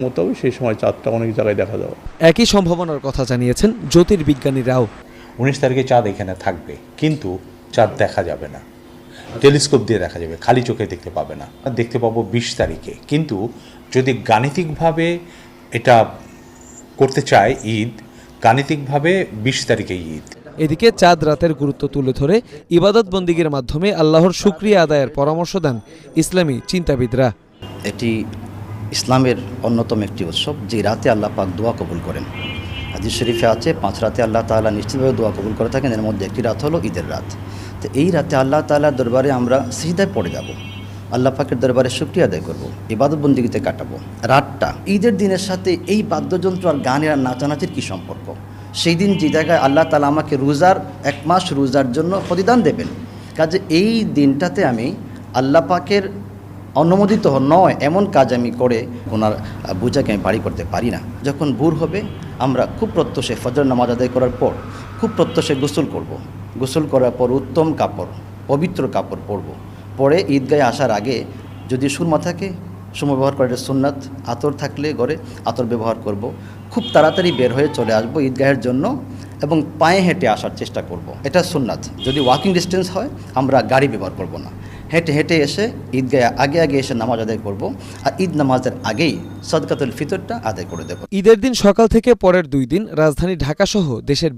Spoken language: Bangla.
মোতাবেক সেই সময় চাঁদটা অনেক জায়গায় দেখা যাবে। একই সম্ভাবনার কথা জানিয়েছেন জ্যোতির্বিজ্ঞানীরাও। 19 তারিখে চাঁদ এখানে থাকবে, কিন্তু চাঁদ দেখা যাবে না, টেলিস্কোপ দিয়ে দেখা যাবে, খালি চোখে দেখতে পাবে না। দেখতে পাবো 20 তারিখে, কিন্তু যদি গাণিতিকভাবে এটা করতে চায় ঈদ, গাণিতিকভাবে 20 তারিখে ঈদ। এদিকে চাঁদ রাতের গুরুত্ব তুলে ধরে ইবাদত বন্দিগির মাধ্যমে আল্লাহর শুকরিয়া আদায়ের পরামর্শ দেন ইসলামী চিন্তাবিদরা। এটি ইসলামের অন্যতম একটি উৎসব, যে রাতে আল্লাহ পাক দোয়া কবুল করেন। হাদিস শরীফে আছে 5 রাতে আল্লাহ তাআলা নিশ্চিতভাবে দোয়া কবুল করে থাকেন, এর মধ্যে একটি রাত হলো ঈদের রাত। তো এই রাতে আল্লাহ তাআলার দরবারে আমরা সিজদায় পড়ে যাব, আল্লাহ পাকের দরবারে শুকরিয়া আদায় করব, ইবাদত বন্দিগিতে কাটাবো রাতটা। ঈদের দিনের সাথে এই বাদ্যযন্ত্র আর গানের আর নাচানাচির কী সম্পর্ক? সেই দিন যে জায়গায় আল্লাহ তাআলা আমাকে রোজার 1 মাস রোজার জন্য প্রতিদান দেবেন, কাজে এই দিনটাতে আমি আল্লাহ পাকের অনুমোদিত নয় এমন কাজ আমি করে ওনার বোঝাকে আমি বাড়ি করতে পারি না। যখন ভোর হবে আমরা খুব প্রত্যশে ফজর নামাজ আদায় করার পর খুব প্রত্যশে গোসল করব। গোসল করার পর উত্তম কাপড়, পবিত্র কাপড় পরব। পরে ঈদগাহে আসার আগে যদি সুরমা থাকে সুরমা ব্যবহার করার সুন্নাত, আতর থাকলে ঘরে আতর ব্যবহার করব। খুব তাড়াতাড়ি বের হয়ে চলে আসবো ঈদগাহের জন্য এবং পায়ে হেঁটে আসার চেষ্টা করব। এটা সুন্নাত। যদি ওয়াকিং ডিস্টেন্স হয় আমরা গাড়ি ব্যবহার করব না, হেঁটে হেঁটে এসে ঈদগাহে আগে আগে এসে নামাজ আদায় করব, আর ঈদ নামাজের আগেই সদকাতুল ফিতরটা আদায় করে দেব। ঈদের দিন সকাল থেকে পরের 2 দিন রাজধানী ঢাকাসহ দেশের